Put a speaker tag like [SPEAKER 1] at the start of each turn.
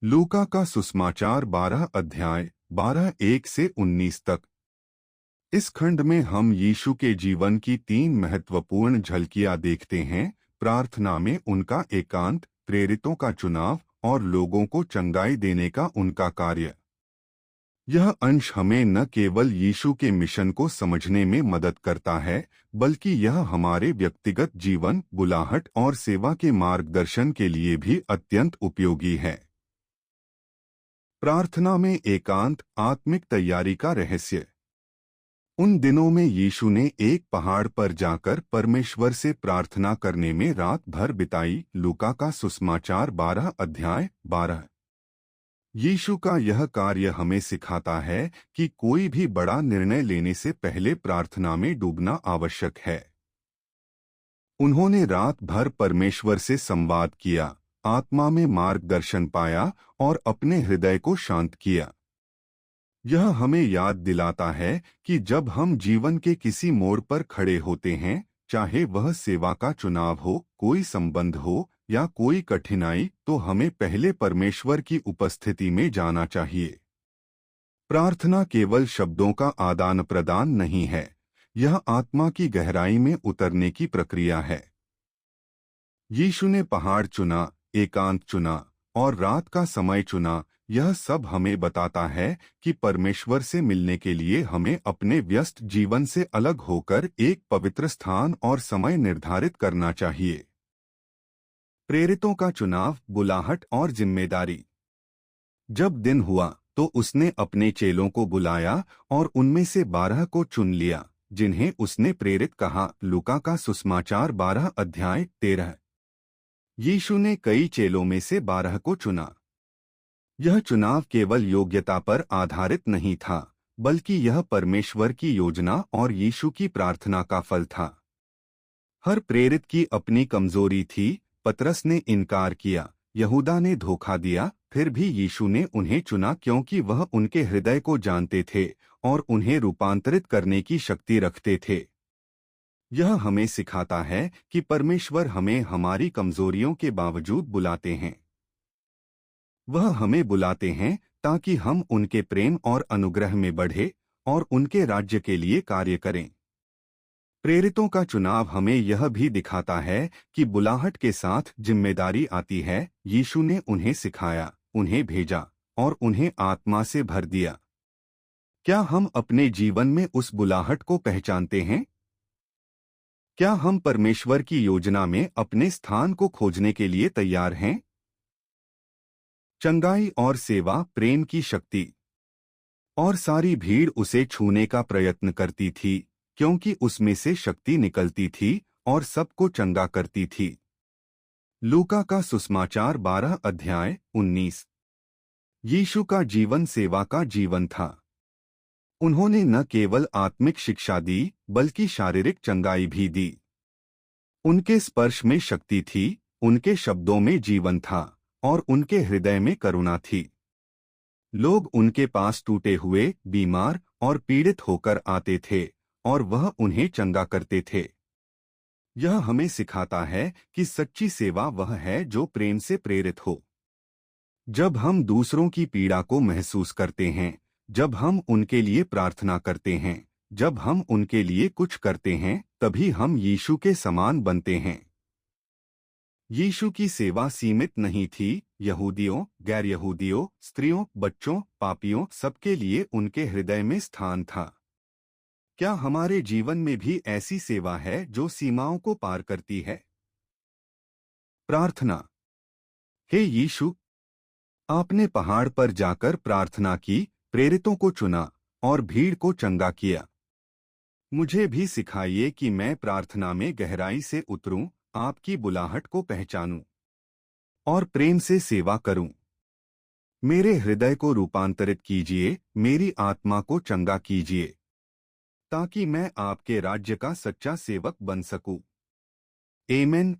[SPEAKER 1] लूका का सुसमाचार 12 अध्याय 12:1 से 19 तक। इस खंड में हम यीशु के जीवन की 3 महत्वपूर्ण झलकियां देखते हैं। प्रार्थना में उनका एकांत, प्रेरितों का चुनाव और लोगों को चंगाई देने का उनका कार्य। यह अंश हमें न केवल यीशु के मिशन को समझने में मदद करता है, बल्कि यह हमारे व्यक्तिगत जीवन, बुलाहट और सेवा के मार्गदर्शन के लिए भी अत्यंत उपयोगी है। प्रार्थना में एकांत, आत्मिक तैयारी का रहस्य। उन दिनों में यीशु ने एक पहाड़ पर जाकर परमेश्वर से प्रार्थना करने में रात भर बिताई। लूका का सुसमाचार 12 अध्याय 12। यीशु का यह कार्य हमें सिखाता है कि कोई भी बड़ा निर्णय लेने से पहले प्रार्थना में डूबना आवश्यक है। उन्होंने रात भर परमेश्वर से संवाद किया, आत्मा में मार्गदर्शन पाया और अपने हृदय को शांत किया। यह हमें याद दिलाता है कि जब हम जीवन के किसी मोड़ पर खड़े होते हैं, चाहे वह सेवा का चुनाव हो, कोई संबंध हो या कोई कठिनाई, तो हमें पहले परमेश्वर की उपस्थिति में जाना चाहिए। प्रार्थना केवल शब्दों का आदान प्रदान नहीं है, यह आत्मा की गहराई में उतरने की प्रक्रिया है। यीशु ने पहाड़ चुना, एकांत चुना और रात का समय चुना। यह सब हमें बताता है कि परमेश्वर से मिलने के लिए हमें अपने व्यस्त जीवन से अलग होकर एक पवित्र स्थान और समय निर्धारित करना चाहिए। प्रेरितों का चुनाव, बुलाहट और जिम्मेदारी। जब दिन हुआ तो उसने अपने चेलों को बुलाया और उनमें से 12 को चुन लिया, जिन्हें उसने प्रेरित कहा। लूका का सुसमाचार 12 अध्याय 13। यीशु ने कई चेलों में से 12 को चुना। यह चुनाव केवल योग्यता पर आधारित नहीं था, बल्कि यह परमेश्वर की योजना और यीशु की प्रार्थना का फल था। हर प्रेरित की अपनी कमजोरी थी। पतरस ने इनकार किया, यहूदा ने धोखा दिया, फिर भी यीशु ने उन्हें चुना क्योंकि वह उनके हृदय को जानते थे और उन्हें रूपांतरित करने की शक्ति रखते थे। यह हमें सिखाता है कि परमेश्वर हमें हमारी कमजोरियों के बावजूद बुलाते हैं। वह हमें बुलाते हैं ताकि हम उनके प्रेम और अनुग्रह में बढ़े और उनके राज्य के लिए कार्य करें। प्रेरितों का चुनाव हमें यह भी दिखाता है कि बुलाहट के साथ जिम्मेदारी आती है। यीशु ने उन्हें सिखाया, उन्हें भेजा और उन्हें आत्मा से भर दिया। क्या हम अपने जीवन में उस बुलाहट को पहचानते हैं? क्या हम परमेश्वर की योजना में अपने स्थान को खोजने के लिए तैयार हैं? चंगाई और सेवा, प्रेम की शक्ति। और सारी भीड़ उसे छूने का प्रयत्न करती थी, क्योंकि उसमें से शक्ति निकलती थी और सबको चंगा करती थी। लूका का सुसमाचार 12 अध्याय 19। यीशु का जीवन सेवा का जीवन था। उन्होंने न केवल आत्मिक शिक्षा दी, बल्कि शारीरिक चंगाई भी दी। उनके स्पर्श में शक्ति थी, उनके शब्दों में जीवन था और उनके हृदय में करुणा थी। लोग उनके पास टूटे हुए, बीमार और पीड़ित होकर आते थे और वह उन्हें चंगा करते थे। यह हमें सिखाता है कि सच्ची सेवा वह है जो प्रेम से प्रेरित हो। जब हम दूसरों की पीड़ा को महसूस करते हैं, जब हम उनके लिए प्रार्थना करते हैं, जब हम उनके लिए कुछ करते हैं, तभी हम यीशु के समान बनते हैं। यीशु की सेवा सीमित नहीं थी। यहूदियों, गैर यहूदियों, स्त्रियों, बच्चों, पापियों, सबके लिए उनके हृदय में स्थान था। क्या हमारे जीवन में भी ऐसी सेवा है जो सीमाओं को पार करती है? प्रार्थना। हे यीशु, आपने पहाड़ पर जाकर प्रार्थना की, प्रेरितों को चुना और भीड़ को चंगा किया। मुझे भी सिखाइए कि मैं प्रार्थना में गहराई से उतरूं, आपकी बुलाहट को पहचानूं और प्रेम से सेवा करूं। मेरे हृदय को रूपांतरित कीजिए, मेरी आत्मा को चंगा कीजिए, ताकि मैं आपके राज्य का सच्चा सेवक बन सकूं। आमीन।